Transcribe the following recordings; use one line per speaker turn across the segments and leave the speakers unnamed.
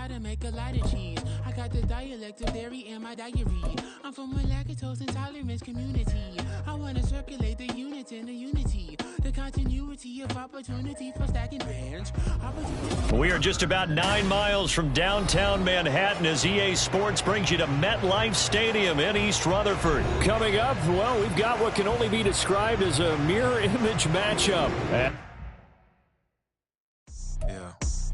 how to make a lot of cheese. I got the dialect of dairy in my diary. I'm from a lactose intolerance community. I want to circulate the units in the unity. The continuity of opportunity for stacking bench.
We are just about 9 miles from downtown Manhattan as EA Sports brings you to MetLife Stadium in East Rutherford.
Coming up, well, we've got what can only be described as a mirror image matchup.
Yeah.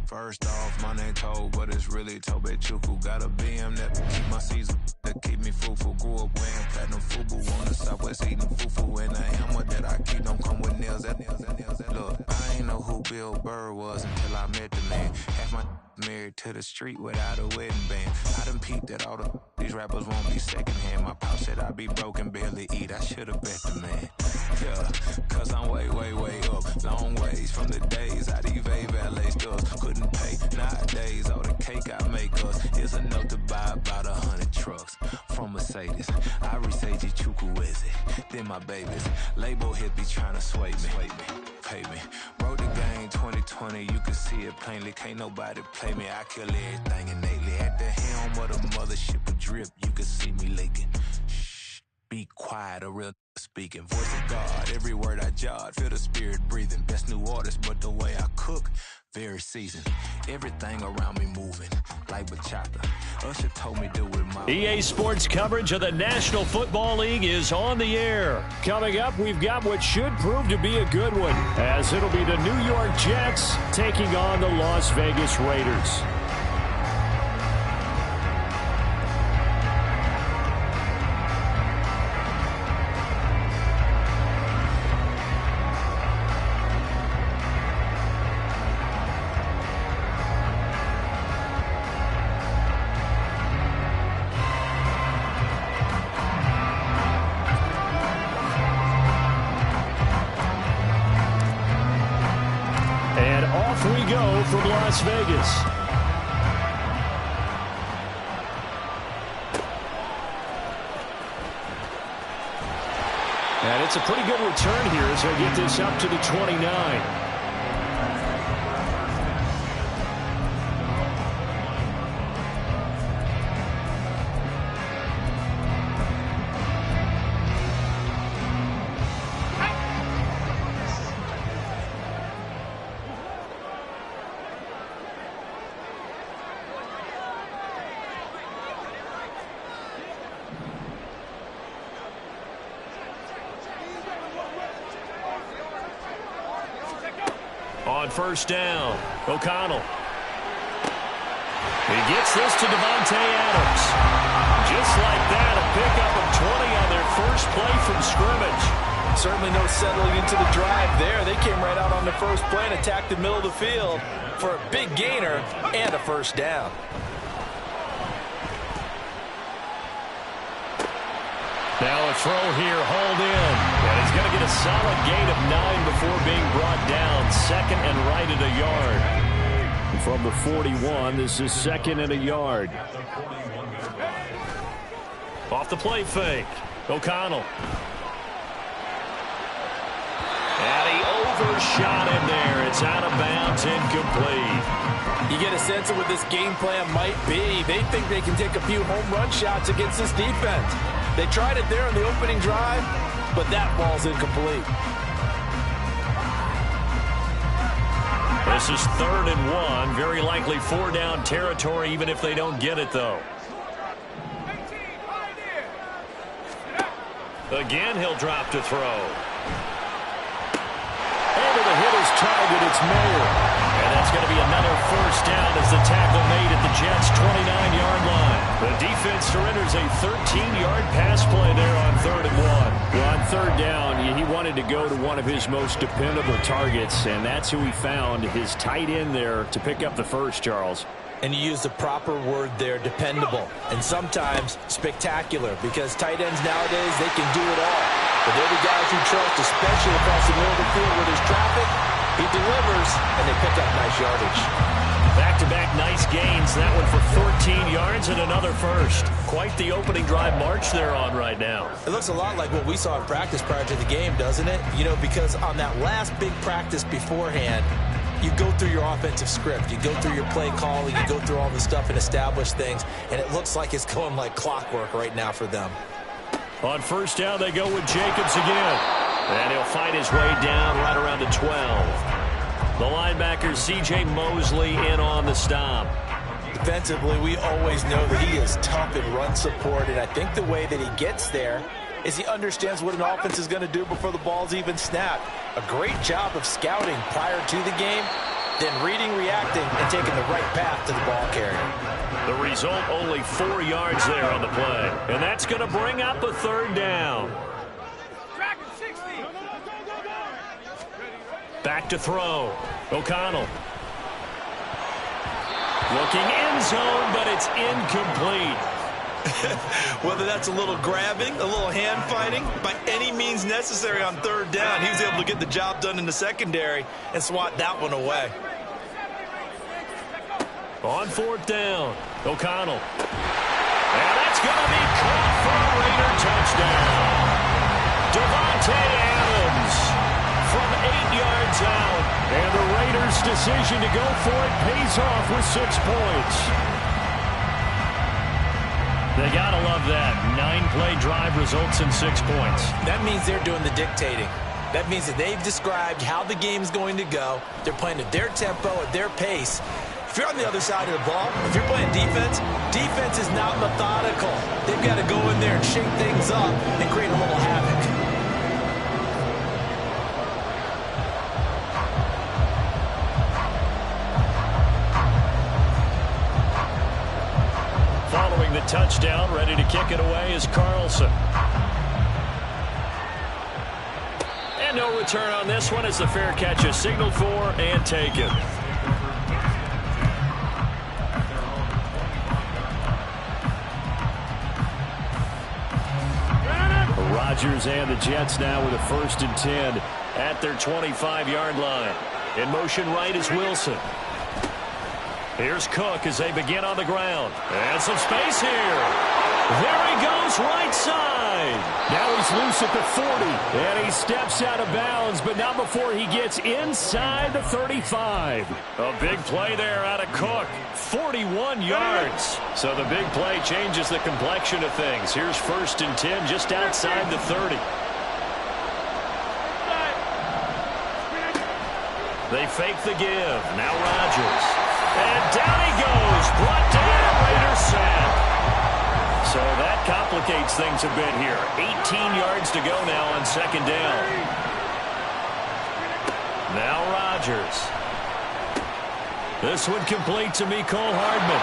First off, my name Toad, but it's really Tobe Chuku. Got a BM that keep my season, that keep me fruitful. Grew up wearing platinum FUBU on the Southwest eating fufu. And the hammer that I keep don't come with nails. Look, I ain't know who Bill Burr was until I met the man. Half my married to the street without a wedding band. I done peeped that all these rappers won't be secondhand. My pop said I'd be broken, barely eat. I should've bet the man. Yeah, cause I'm way, way, way up. Long ways from the days I these valet stores couldn't pay. Nowadays, all the cake I make us is enough to buy about 100 trucks from Mercedes. I resage Chukwueze, then my babies. Label hit be trying to sway me, pay me. Wrote the game 2020, you can see it plainly. Can't nobody play me, I kill everything innately. At the helm of the mothership of drip, you can see me leaking. Shh, be quiet, a real speaking. Voice of God, every word I jot, feel the spirit breathing. Best new artist, but the way I cook, very seasoned. Everything around me moving, like bachata. Usher told me do it my
EA Sports coverage of the National Football League is on the air.
Coming up, we've got what should prove to be a good one, as it'll be the New York Jets taking on the Las Vegas Raiders. From Las Vegas. And it's a pretty good return here as they get this up to the 29.
On first down, O'Connell. He gets this to Devontae Adams. Just like that, a pickup of 20 on their first play from scrimmage.
Certainly no settling into the drive there. They came right out on the first play and attacked the middle of the field for a big gainer and a first down.
Now a throw here, hauled in. And he's going to get a solid gain of 9 before being brought down. Second and right at a yard.
And from the 41, this is second and a yard.
Off the play fake, O'Connell. And he overshot him there. It's out of bounds, incomplete.
You get a sense of what this game plan might be. They think they can take a few home run shots against this defense. They tried it there on the opening drive, but that ball's incomplete.
This is 3rd and 1. Very likely 4-down territory, even if they don't get it, though. Again, he'll drop to throw.
Over the hitter's target, it's Mayer.
And that's going to be another first down as the tackle made at the Jets' 29-yard line. The defense surrenders a 13-yard pass play there on 3rd and 1.
Well, on 3rd down, he wanted to go to one of his most dependable targets, and that's who he found, his tight end there, to pick up the first, Charles.
And you use the proper word there, dependable, and sometimes spectacular, because tight ends nowadays, they can do it all. But they're the guys you trust, especially across the middle of the field where there's traffic. He delivers, and they pick up nice yardage.
Back-to-back nice gains. That one for 14 yards and another first. Quite the opening drive march they're on right now.
It looks a lot like what we saw in practice prior to the game, doesn't it? You know, because on that last big practice beforehand, you go through your offensive script. You go through your play calling. You go through all the stuff and establish things. And it looks like it's going like clockwork right now for them.
On first down, they go with Jacobs again. And he'll find his way down right around the 12. The linebacker, C.J. Mosley, in on the stop.
Defensively, we always know that he is tough in run support. And I think the way that he gets there is he understands what an offense is going to do before the ball's even snapped. A great job of scouting prior to the game, then reading, reacting, and taking the right path to the ball carrier.
The result, only 4 yards there on the play. And that's going to bring up a third down. Back to throw. O'Connell. Looking end zone, but it's incomplete.
Whether that's a little grabbing, a little hand fighting, by any means necessary on third down, he was able to get the job done in the secondary and swat that one away.
On fourth down, O'Connell. And that's going to be caught for a Raider touchdown. Devontae Adams from 8 yards out. And the Raiders' decision to go for it pays off with 6 points. They got to love that. 9-play drive results in 6 points.
That means they're doing the dictating. That means that they've described how the game's going to go. They're playing at their tempo, at their pace. If you're on the other side of the ball, if you're playing defense, defense is not methodical. They've got to go in there and shake things up and create a little havoc.
Following the touchdown, ready to kick it away is Carlson. And no return on this one as the fair catch is signaled for and taken. Rodgers and the Jets now with a 1st and 10 at their 25-yard line. In motion right is Wilson. Here's Cook as they begin on the ground. And some space here. There he goes right side. Now he's loose at the 40. And he steps out of bounds, but not before he gets inside the 35. A big play there out of Cook. 41 yards. So the big play changes the complexion of things. Here's 1st and 10 just outside the 30. They fake the give. Now Rodgers. And down he goes. Brought down, Raiders sack. So that complicates things a bit here. 18 yards to go now on 2nd down. Now Rodgers. This one complete to Mecole Hardman.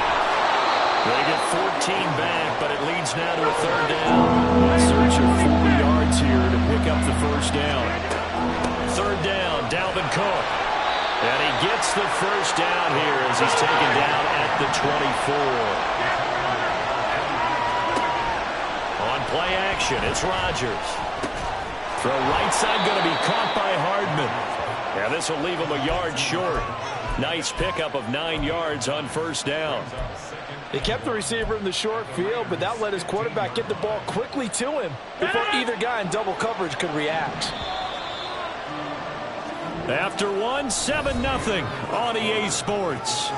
They get 14 back, but it leads now to a 3rd down. In search of 40 yards here to pick up the 1st down. 3rd down, Dalvin Cook. And he gets the 1st down here as he's taken down at the 24. On play action, it's Rodgers. Throw right side going to be caught by Hardman. And this will leave him a yard short. Nice pickup of 9 yards on 1st down.
They kept the receiver in the short field, but that let his quarterback get the ball quickly to him before either guy in double coverage could react.
After 1, 7-0 on EA Sports.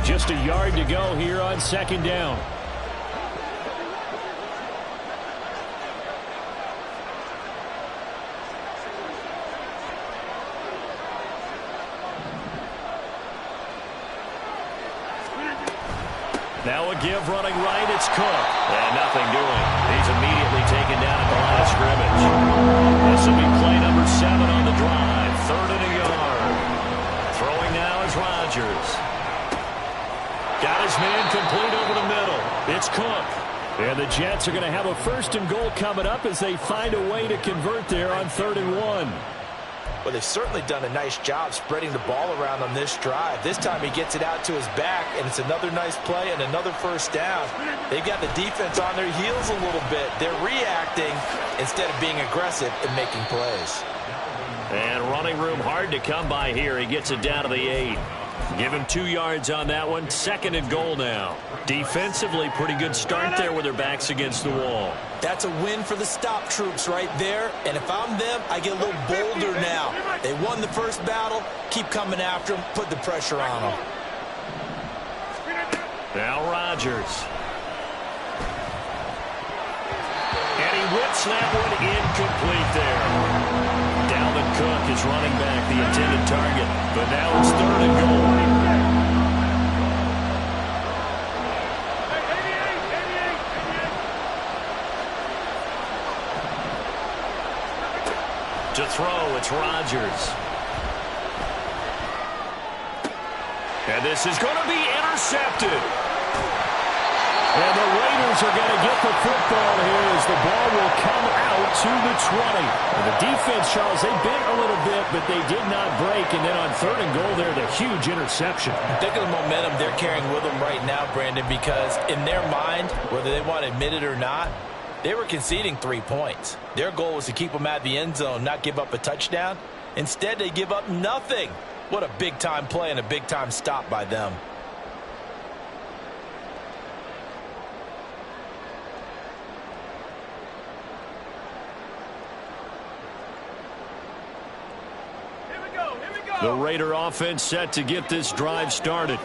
Just a yard to go here on 2nd down. Now a give running right, it's Cook. And nothing doing. He's immediately taken down at the line of scrimmage. This will be play number 7 on the drive. 3rd and a yard. Throwing now is Rodgers. Got his man complete over the middle. It's Cook. And the Jets are going to have a 1st and goal coming up as they find a way to convert there on 3rd and 1.
Well, they've certainly done a nice job spreading the ball around on this drive. This time he gets it out to his back, and it's another nice play and another 1st down. They've got the defense on their heels a little bit. They're reacting instead of being aggressive and making plays.
And running room hard to come by here. He gets it down to the 8. Give him 2 yards on that one. 2nd and goal now. Defensively, pretty good start there with their backs against the wall.
That's a win for the stop troops right there. And if I'm them, I get a little bolder now. They won the first battle. Keep coming after them. Put the pressure on them.
Now Rodgers. And he whips that one incomplete there. Dalvin Cook is running back the intended target. But now it's 3rd and goal. To throw, it's Rodgers. And this is going to be intercepted. And the Raiders are going to get the football here as the ball will come out to the 20. And the defense, Charles, they bent a little bit, but they did not break. And then on 3rd and goal there, the huge interception.
Think of the momentum they're carrying with them right now, Brandon, because in their mind, whether they want to admit it or not, they were conceding 3 points. Their goal was to keep them at the end zone, not give up a touchdown. Instead, they give up nothing. What a big-time play and a big-time stop by them.
The Raider offense set to get this drive started.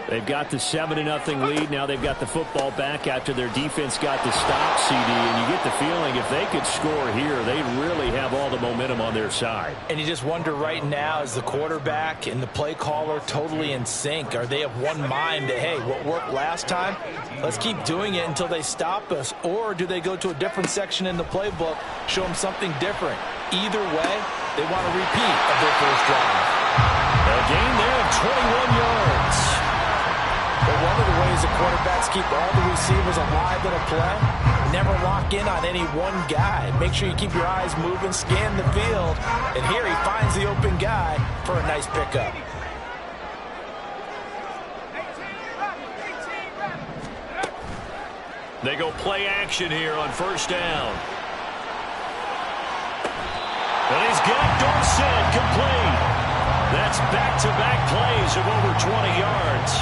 They've got the 7-0 lead. Now they've got the football back after their defense got the stop, CD. And you get the feeling if they could score here, they really have all the momentum on their side.
And you just wonder right now, is the quarterback and the play caller totally in sync? Are they of one mind that, hey, what worked last time, let's keep doing it until they stop us? Or do they go to a different section in the playbook, show them something different? Either way, they want a repeat of their first drive.
A gain there of 21 yards.
But one of the ways the quarterbacks keep all the receivers alive in a play, never lock in on any one guy. Make sure you keep your eyes moving, scan the field. And here he finds the open guy for a nice pickup.
They go play action here on 1st down. And he's got Dorsett complete. That's back-to-back plays of over 20 yards.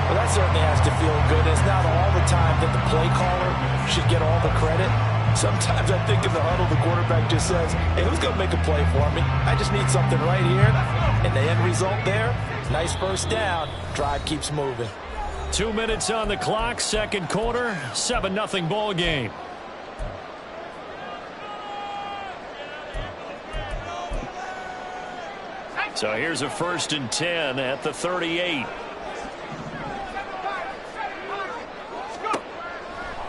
Well, that certainly has to feel good. It's not all the time that the play caller should get all the credit. Sometimes I think in the huddle, the quarterback just says, hey, who's going to make a play for me? I just need something right here. And the end result there, nice first down. Drive keeps moving.
2 minutes on the clock, 2nd quarter, 7-0 ball game. So here's a 1st and 10 at the 38.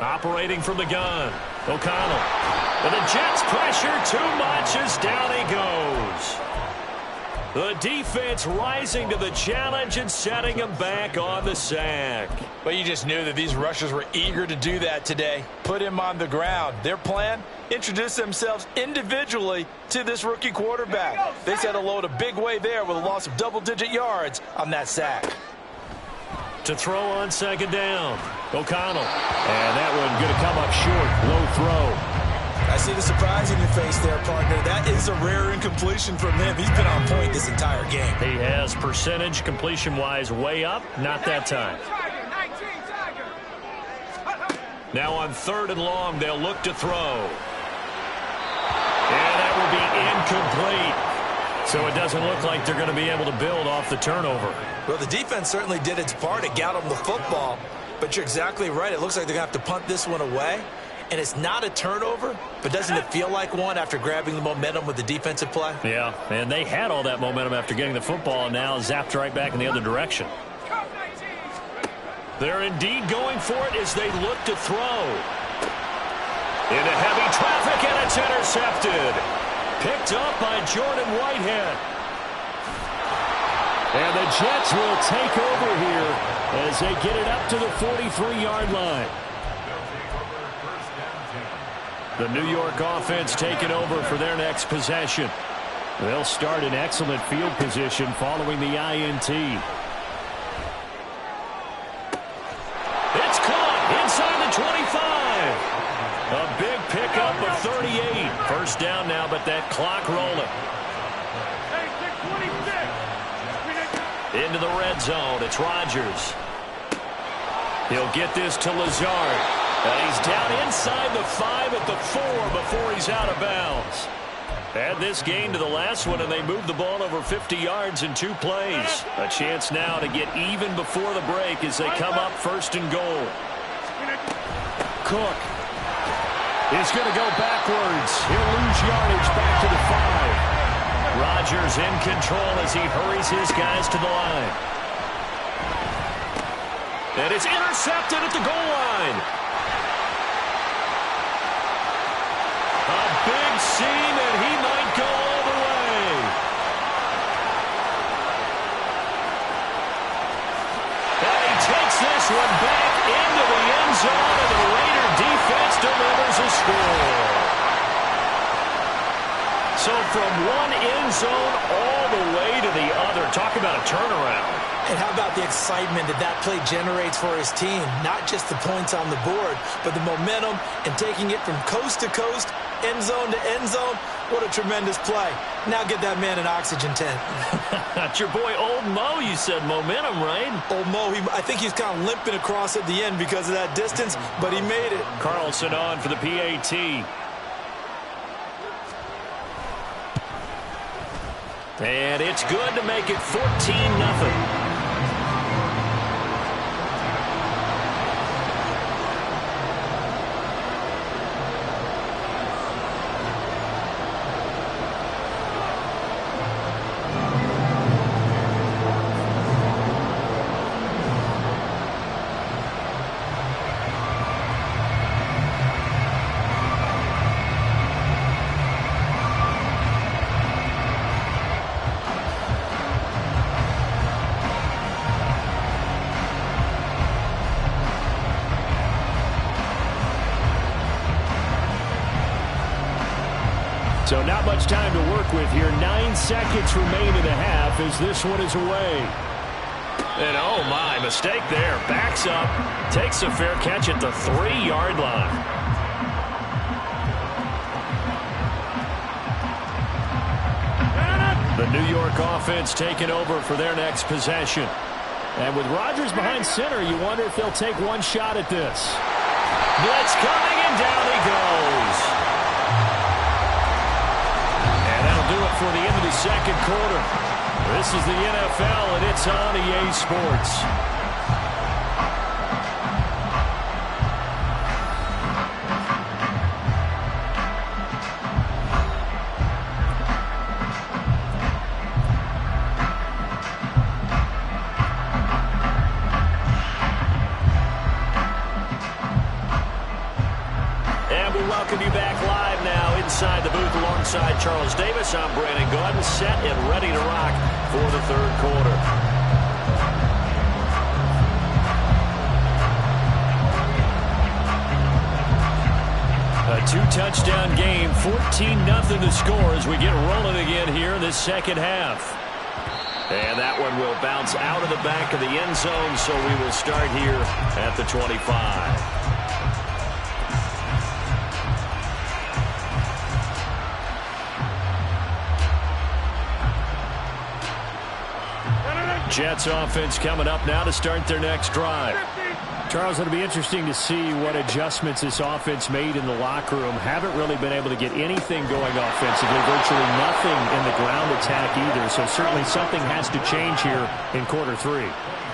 Operating from the gun, O'Connell. And the Jets pressure too much as down he goes. The defense rising to the challenge and setting him back on the sack.
But you just knew that these rushers were eager to do that today. Put him on the ground. Their plan, introduce themselves individually to this rookie quarterback. They said hello to big way there with a loss of double-digit yards on that sack.
To throw on 2nd down, O'Connell. And that one going to come up short, low throw.
I see the surprise in your face there, partner. That is a rare incompletion from him. He's been on point this entire game.
He has percentage completion-wise way up, not that time. Now on 3rd and long, they'll look to throw. And that will be incomplete. So it doesn't look like they're going to be able to build off the turnover.
Well, the defense certainly did its part. It got them the football. But you're exactly right. It looks like they're going to have to punt this one away. And it's not a turnover, but doesn't it feel like one after grabbing the momentum with the defensive play?
Yeah, and they had all that momentum after getting the football and now zapped right back in the other direction. They're indeed going for it as they look to throw. Into heavy traffic, and it's intercepted. Picked up by Jordan Whitehead. And the Jets will take over here as they get it up to the 43-yard line. The New York offense taking over for their next possession. They'll start in excellent field position following the INT. It's caught inside the 25. A big pickup of 38. 1st down now, but that clock rolling. the red zone. It's Rodgers. He'll get this to Lazard. And he's down inside the 5 at the 4 before he's out of bounds. Add this gain to the last one, and they moved the ball over 50 yards in 2 plays. A chance now to get even before the break as they come up first and goal. Cook is going to go backwards. He'll lose yardage back to the 5. Rodgers in control as he hurries his guys to the line. And it's intercepted at the goal line. A big seam, and he might go all the way. And he takes this one back into the end zone, and the Raider defense delivers a score. So from one end zone all the way to the other. Talk about a turnaround.
And how about the excitement that play generates for his team? Not just the points on the board, but the momentum and taking it from coast to coast, end zone to end zone. What a tremendous play. Now get that man an oxygen tent.
That's your boy Old Mo. You said momentum, right?
Old Mo, I think he's kind of limping across at the end because of that distance, but he made it.
Carlson on for the PAT. And it's good to make it 14-0. So not much time to work with here. 9 seconds remain in the half as this one is away. And oh my, mistake there. Backs up, takes a fair catch at the 3-yard line. The New York offense taking over for their next possession. And with Rodgers behind center, you wonder if they'll take one shot at this. Blitz coming, and down he goes. Do it for the end of the second quarter. This is the NFL, and it's on EA Sports. And we welcome you back live now inside the booth alongside Charles Davis. I'm Brandon Gaudin, set and ready to rock for the third quarter. A 2-touchdown game, 14-0 the score as we get rolling again here in this second half. And that one will bounce out of the back of the end zone, so we will start here at the 25. Jets offense coming up now to start their next drive.
Charles, it'll be interesting to see what adjustments this offense made in the locker room. Haven't really been able to get anything going offensively, virtually nothing in the ground attack either. So certainly something has to change here in quarter 3.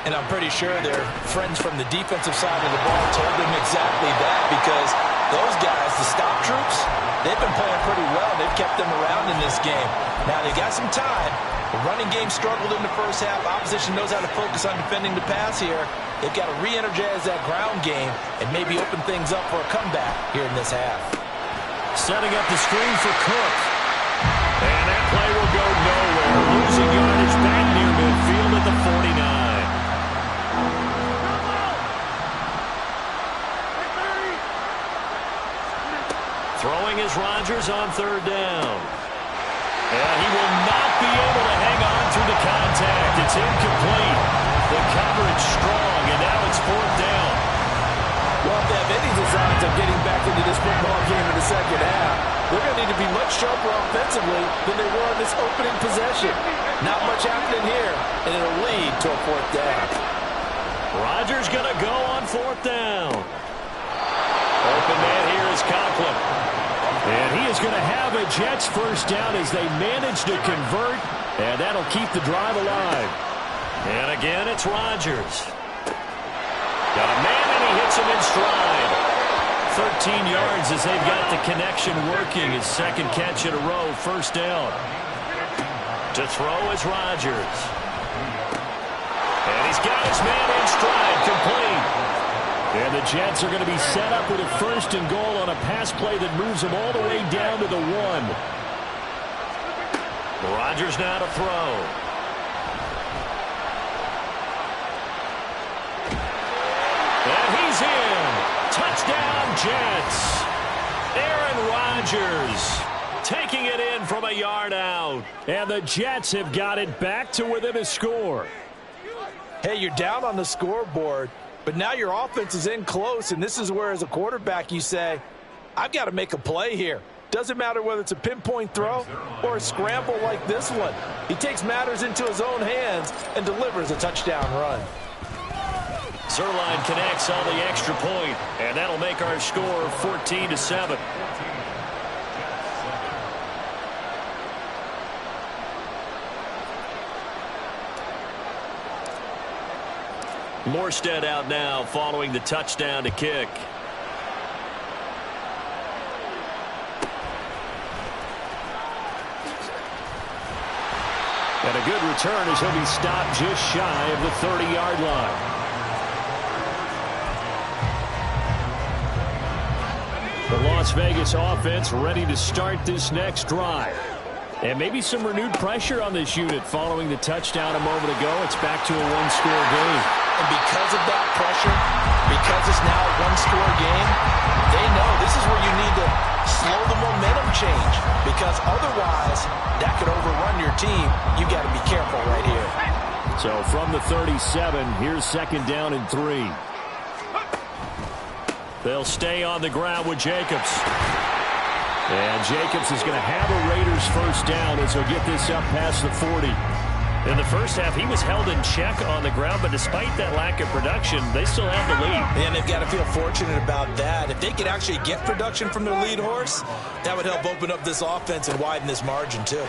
And I'm pretty sure their friends from the defensive side of the ball told them exactly that, because those guys, the stop troops, they've been playing pretty well. They've kept them around in this game. Now they got some time. The running game struggled in the first half. Opposition knows how to focus on defending the pass here. They've got to re-energize that ground game and maybe open things up for a comeback here in this half.
Setting up the screen for Cook. And that play will go nowhere. Losing yardage back near midfield at the 49. Throwing is Rodgers on third down. And he will not be able to hang on through the contact. It's incomplete. The coverage strong, and now it's fourth down.
Well, if they have any designs of getting back into this football game in the second half, they're going to need to be much sharper offensively than they were in this opening possession. Not much happening here, and it'll lead to a 4th down.
Rodgers going to go on 4th down. Open man here is Conklin.
And he is going to have a Jets 1st down as they manage to convert, and that'll keep the drive alive.
And again, it's Rodgers. Got a man, and he hits him in stride. 13 yards as they've got the connection working. His 2nd catch in a row, 1st down. To throw is Rodgers. And he's got his man in stride, complete. And the Jets are going to be set up with a 1st and goal on a pass play that moves them all the way down to the 1. Rodgers now to throw. And he's in. Touchdown, Jets. Aaron Rodgers taking it in from a yard out.
And the Jets have got it back to within a score.
Hey, you're down on the scoreboard, but now your offense is in close, and this is where, as a quarterback, you say, I've got to make a play here. Doesn't matter whether it's a pinpoint throw or a scramble like this one. He takes matters into his own hands and delivers a touchdown run.
Zerline connects on the extra point, and that'll make our score 14-7. Morstead out now following the touchdown to kick.
And a good return as he'll be stopped just shy of the 30-yard line. The Las Vegas offense ready to start this next drive. And maybe some renewed pressure on this unit following the touchdown a moment ago. It's back to a one-score game.
And because of that pressure, because it's now a one-score game, they know this is where you need to slow the momentum change, because otherwise that could overrun your team. You got to be careful right here.
So from the 37, here's 2nd down and 3.
They'll stay on the ground with Jacobs.
And Jacobs is going to have a Raiders 1st down as he'll get this up past the 40.
In the first half, he was held in check on the ground, but despite that lack of production, they still have the lead.
And they've got to feel fortunate about that. If they could actually get production from their lead horse, that would help open up this offense and widen this margin too.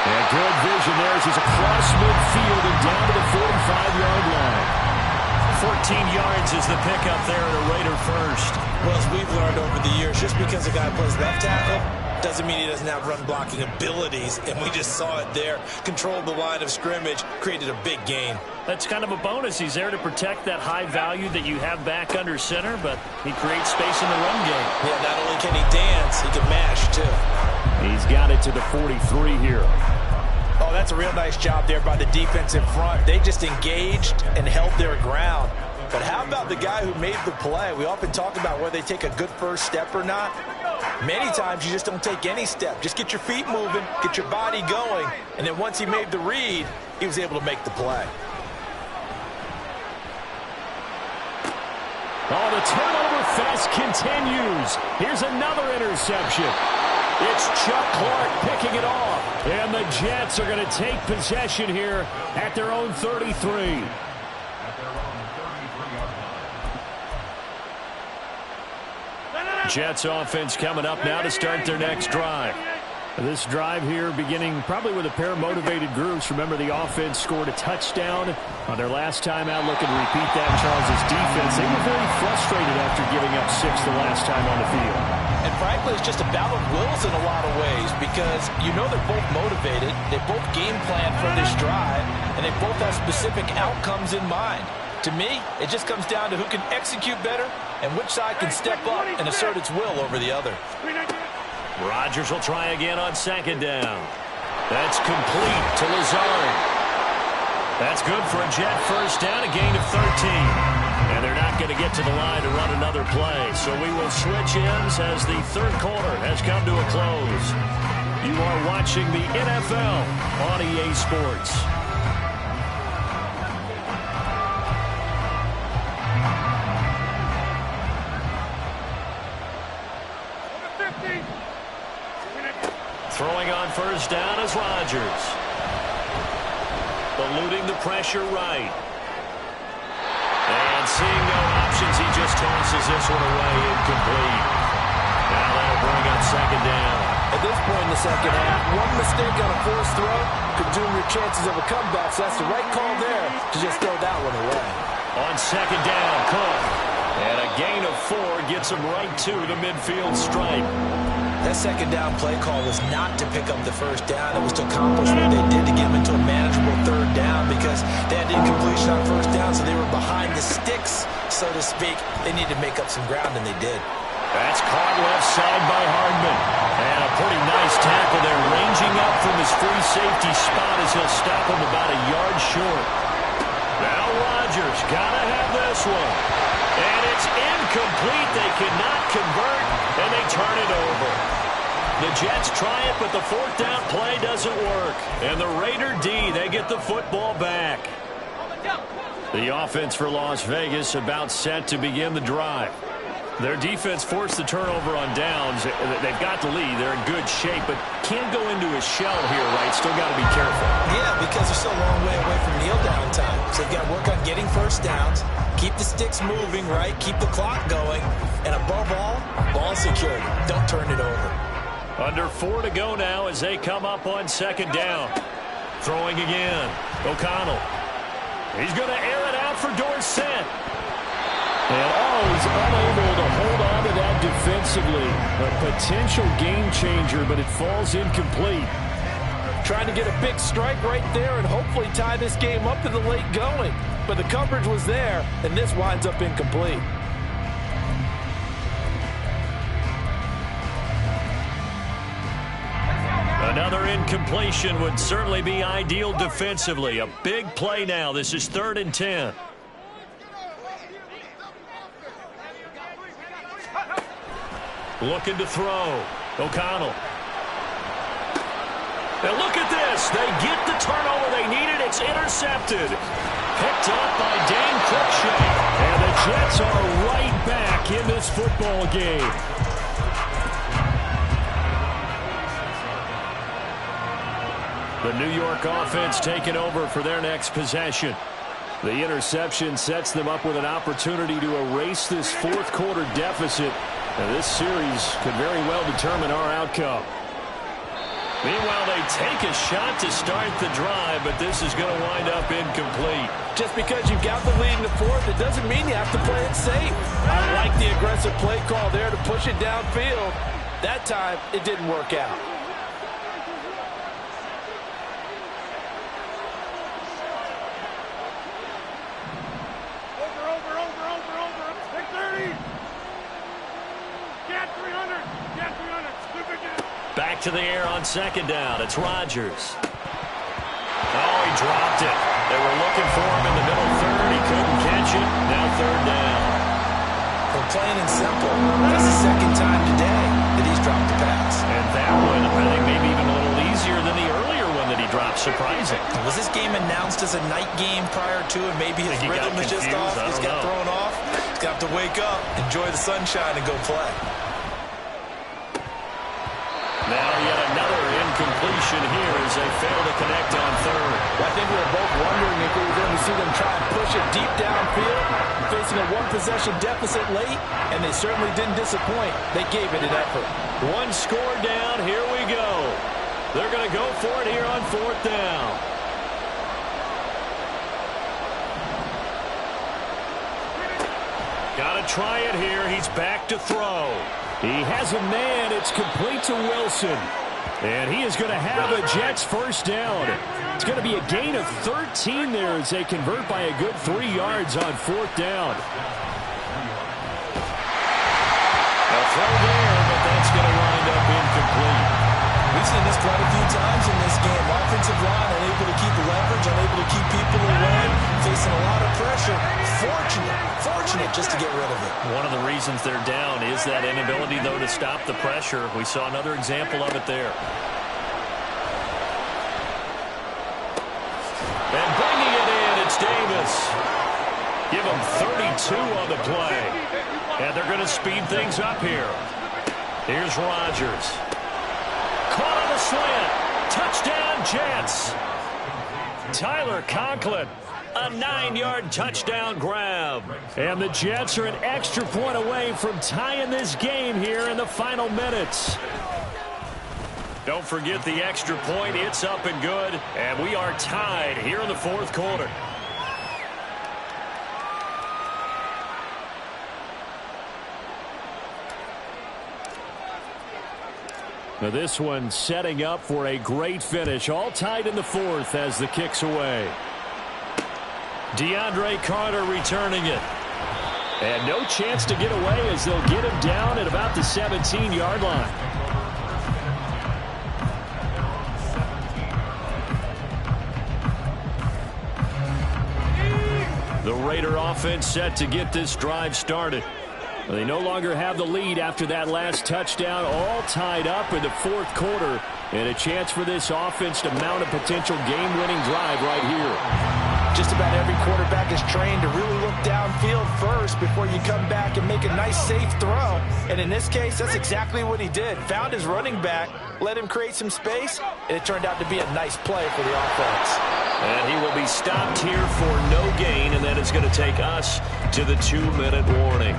And good vision there as he's across midfield and down to the 45-yard line.
14 yards is the pickup there at a Raider 1st.
Well, as we've learned over the years, just because a guy plays left tackle doesn't mean he doesn't have run-blocking abilities, and we just saw it there. Controlled the line of scrimmage, created a big gain.
That's kind of a bonus. He's there to protect that high value that you have back under center, but he creates space in the run game.
Yeah, not only can he dance, he can mash, too.
He's got it to the 43 here.
Oh, that's a real nice job there by the defense in front. They just engaged and held their ground. But how about the guy who made the play? We often talk about whether they take a good first step or not. Many times you just don't take any step. Just get your feet moving, get your body going, and then once he made the read, he was able to make the play.
Oh, the turnover fest continues. Here's another interception. It's Chuck Clark picking it off. And the Jets are going to take possession here at their own 33.
Jets offense coming up now to start their next drive.
This drive here beginning probably with a pair of motivated groups. Remember, the offense scored a touchdown on their last time out, looking to repeat that. Charles' defense, they were very frustrated after giving up 6 the last time on the field.
And frankly, it's just a battle of wills in a lot of ways, because you know they're both motivated, they both game plan for this drive, and they both have specific outcomes in mind. To me, it just comes down to who can execute better and which side can step up and assert its will over the other.
Rodgers will try again on 2nd down. That's complete to Lazard. That's good for a Jet 1st down, a gain of 13. And they're not going to get to the line to run another play. So we will switch ends as the 3rd quarter has come to a close. You are watching the NFL on EA Sports. Throwing on first down is Rodgers. Eluding the pressure right. And seeing no options, he just tosses this one away, incomplete. Now that'll bring up second down.
At this point in the second half, one mistake on a forced throw could doom your chances of a comeback, so that's the right call there to just throw that one away.
On second down, Cook. And a gain of 4 gets him right to the midfield stripe.
That second down play call was not to pick up the first down. It was to accomplish what they did to get them into a manageable third down because they had incompletion on first down, so they were behind the sticks, so to speak. They needed to make up some ground, and they did.
That's caught left side by Hardman. And a pretty nice tackle there, ranging up from his free safety spot as he'll stop him about a yard short. Now Rodgers got to have this one. And it's incomplete. They cannot convert, and they turn it over. The Jets try it, but the fourth down play doesn't work. And the Raider D, they get the football back. The offense for Las Vegas about set to begin the drive. Their defense forced the turnover on downs. They've got the lead. They're in good shape, but can't go into a shell here, right? Still got to be careful.
Yeah, because they're still a long way away from kneel down time. So they've got to work on getting first downs, keep the sticks moving, right? Keep the clock going. And above all, ball security. Don't turn it over.
Under 4 to go now as they come up on second down. Throwing again. O'Connell. He's going to air it out for Dorsett.
And he's unable to hold on to that defensively. A potential game changer, but it falls incomplete.
Trying to get a big strike right there and hopefully tie this game up in the late going. But the coverage was there, and this winds up incomplete.
Another incompletion would certainly be ideal defensively. A big play now. This is 3rd and 10. Looking to throw. O'Connell. And look at this. They get the turnover they needed. It's intercepted. Picked up by Dane Cruikshank.
And the Jets are right back in this football game.
The New York offense taking over for their next possession.
The interception sets them up with an opportunity to erase this fourth quarter deficit. And this series could very well determine our outcome.
Meanwhile, they take a shot to start the drive, but this is going to wind up incomplete.
Just because you've got the lead in the fourth, it doesn't mean you have to play it safe. I like the aggressive play call there to push it downfield. That time, it didn't work out.
Back to the air on second down. It's Rodgers. Oh, he dropped it. They were looking for him in the middle third. He couldn't catch it. Now 3rd down.
Well, plain and simple, that's the second time today that he's dropped the pass.
And that one, I think, maybe even a little easier than the earlier one that he dropped. Surprising.
Was this game announced as a night game prior to, and maybe his rhythm is just off? He's got thrown off. He's got to wake up, enjoy the sunshine, and go play.
Now yet another incompletion here as they fail to connect on 3rd.
I think we were both wondering if we were going to see them try and push it deep downfield, facing a one-possession deficit late, and they certainly didn't disappoint. They gave it an effort.
One score down. Here we go. They're going to go for it here on 4th down. Got to try it here. He's back to throw.
He has a man. It's complete to Wilson. And he is going to have a Jets first down. It's going to be a gain of 13 there as they convert by a good 3 yards on 4th down.
A throw there, but that's going to wind up incomplete.
We've seen this quite a few times in this game. Offensive line unable to keep leverage, unable to keep people away, facing a lot of pressure. Fortunate just to get rid of it.
One of the reasons they're down is that inability, though, to stop the pressure. We saw another example of it there. And bringing it in, it's Davis. Give him 32 on the play. And they're going to speed things up here. Here's Rodgers. Caught on the slant. Touchdown, Jets. Tyler Conklin, a 9-yard touchdown grab. And the Jets are an extra point away from tying this game here in the final minutes. Don't forget the extra point. It's up and good. And we are tied here in the fourth quarter. Now this one setting up for a great finish. All tied in the fourth as the kick's away. DeAndre Carter returning it. And no chance to get away as they'll get him down at about the 17-yard line. The Raider offense set to get this drive started. They no longer have the lead after that last touchdown, all tied up in the fourth quarter, and a chance for this offense to mount a potential game-winning drive right here.
Just about every quarterback is trained to really look downfield first before you come back and make a nice, safe throw. And in this case, that's exactly what he did. Found his running back, let him create some space, and it turned out to be a nice play for the offense.
And he will be stopped here for no gain, and that is going to take us to the 2-minute warning.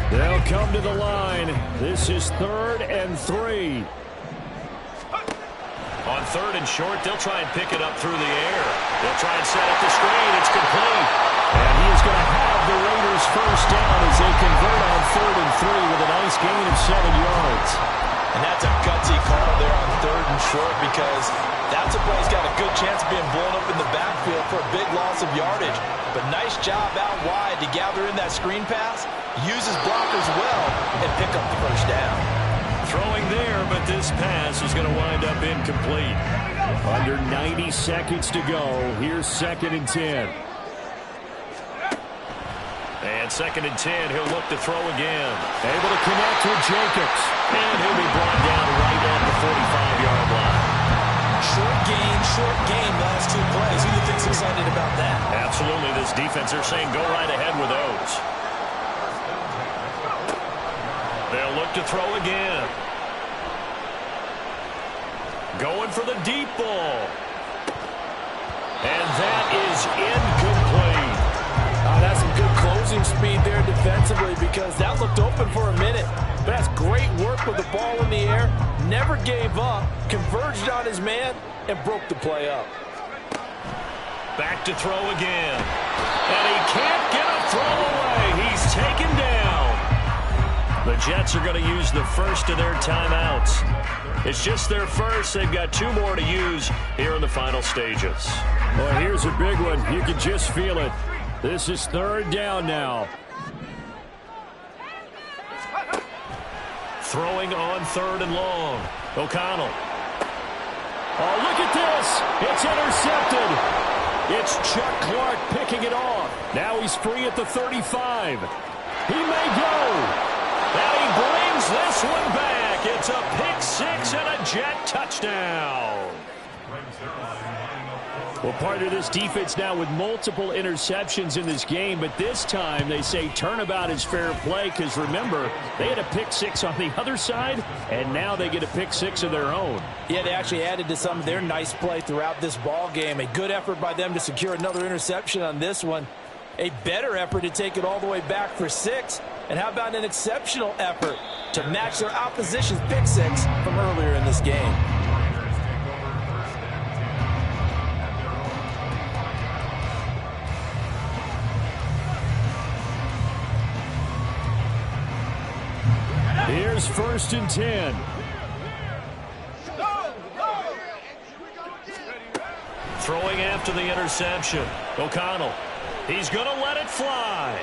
They'll come to the line. This is 3rd and 3. On 3rd and short, they'll try and pick it up through the air. They'll try and set up the screen. It's complete. And he is going to have the Raiders first down as they convert on 3rd and 3 with a nice gain of 7 yards.
And that's a gutsy call there on 3rd and short because that's a play that's got a good chance of being blown up in the backfield for a big loss of yardage. But nice job out wide to gather in that screen pass, use his blockers well, and pick up the first down.
Throwing there, but this pass is going to wind up incomplete.
Under 90 seconds to go. Here's 2nd and 10.
And 2nd and 10, he'll look to throw again.
Able to connect with Jacobs.
And he'll be brought down right at the 45-yard line.
Short game, last 2 plays. Who do you think's excited about that?
Absolutely. This defense, they're saying go right ahead with those. They'll look to throw again. Going for the deep ball. And that is incomplete.
That's some good closing speed there defensively because that looked open for a minute. But that's great work with the ball in the air. Never gave up. Converged on his man and broke the play up.
Back to throw again. And he can't get a throw away. He's taken down. The Jets are going to use the first of their timeouts. It's just their first. They've got 2 more to use here in the final stages.
Well, here's a big one. You can just feel it. This is 3rd down now.
Throwing on 3rd and long. O'Connell.
Oh, look at this. It's intercepted. It's Chuck Clark picking it off. Now he's free at the 35. He may go.
And he brings this one back. It's a pick 6 and a Jet touchdown.
Well, part of this defense now with multiple interceptions in this game, but this time they say turnabout is fair play because, remember, they had a pick 6 on the other side, and now they get a pick 6 of their own.
Yeah, they actually added to some of their nice play throughout this ball game. A good effort by them to secure another interception on this one. A better effort to take it all the way back for 6. And how about an exceptional effort to match their opposition's pick 6 from earlier in this game?
Here's 1st and 10.
Throwing after the interception. O'Connell. He's going to let it fly.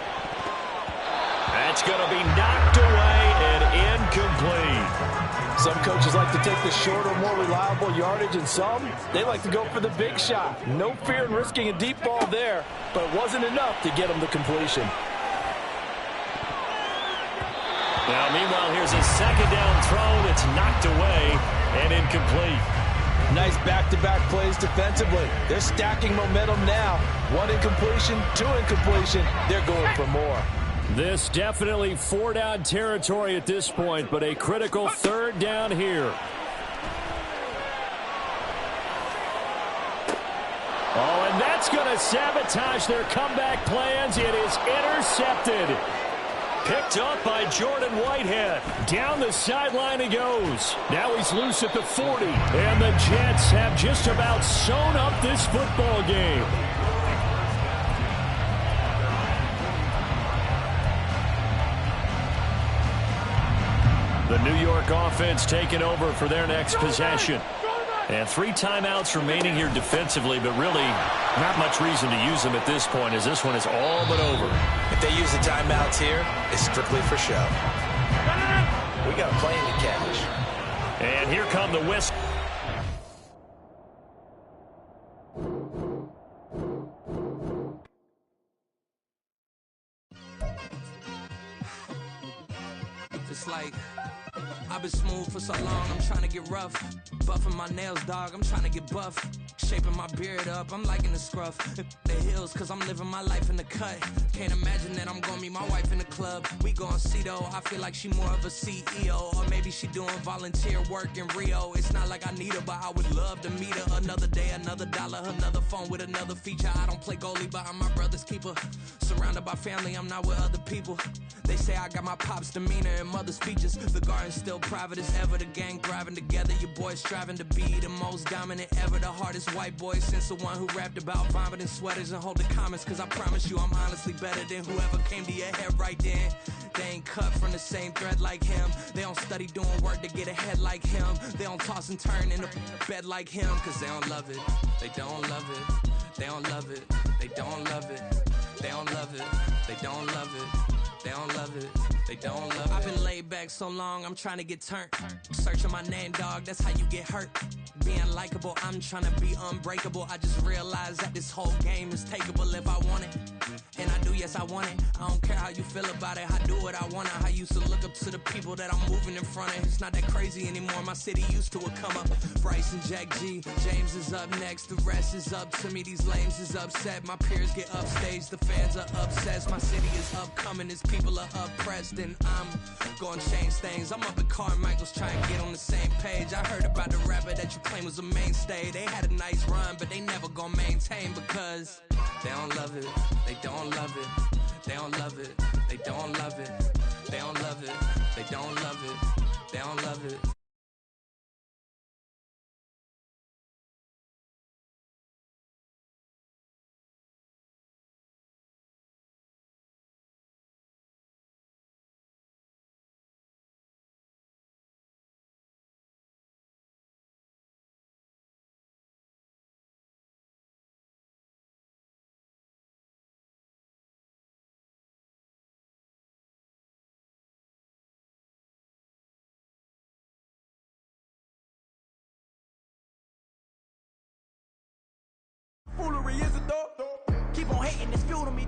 That's going to be knocked away and incomplete.
Some coaches like to take the shorter, more reliable yardage, and some, they like to go for the big shot. No fear in risking a deep ball there, but it wasn't enough to get them the completion.
Now, meanwhile, here's a 2nd down throw that's knocked away and incomplete.
Nice back-to-back plays defensively. They're stacking momentum now. 1 incompletion, 2 incompletion. They're going for more.
This definitely four-down territory at this point, but a critical third down here. Oh, and that's going to sabotage their comeback plans. It is intercepted.
Picked up by Jordan Whitehead.
Down the sideline he goes. Now he's loose at the 40. And the Jets have just about sewn up this football game.
The New York offense taking over for their next possession. And 3 timeouts remaining here defensively, but really not much reason to use them at this point as this one is all but over.
If they use the timeouts here, it's strictly for show. We got a plane to catch.
And here come the Whistle.
It's like I've been smooth for so long, I'm trying to get rough. Buffing my nails, dog, I'm trying to get buff. Shaping my beard up, I'm liking the scruff. The hills, cause I'm living my life in the cut. Can't imagine that I'm gonna meet my wife in the club. We gon' see though, I feel like she more of a CEO. Or maybe she doing volunteer work in Rio. It's not like I need her, but I would love to meet her. Another day, another dollar, another phone with another feature. I don't play goalie, but I'm my brother's keeper. Surrounded by family, I'm not with other people. They say I got my pop's demeanor and mother's features. The garden's still private as ever, the gang thriving together. Your boys striving to be the most dominant ever. The hardest white boy since the one who rapped about vomiting sweaters and holding comments. Cause I promise you I'm honestly better than whoever came to your head right then. They ain't cut from the same thread like him. They don't study doing work to get ahead like him. They don't toss and turn in the bed like him. Cause they don't love it, they don't love it. They don't love it, they don't love it. They don't love it, they don't love it. They don't love it, they don't love it. I've been laid back so long, I'm trying to get turned. Searching my name, dog, that's how you get hurt. Being likable, I'm trying to be unbreakable. I just realized that this whole game is takeable if I want it. And I do, yes, I want it. I don't care how you feel about it, I do what I want. I used to look up to the people that I'm moving in front of. It's not that crazy anymore, my city used to it come up. Bryce and Jack G, James is up next. The rest is up to me, these lames is upset. My peers get upstaged, the fans are obsessed. My city is upcoming, its people are oppressed. And I'm gonna change things. I'm up at Carmichael's trying to get on the same page. I heard about the rapper that you claim was a mainstay. They had a nice run, but they never gonna maintain because they don't love it, they don't love it, they don't love it, they don't love it, they don't love it, they don't love it, they don't love it.
Foolery is a dope. Keep on hating, it's fuel to me.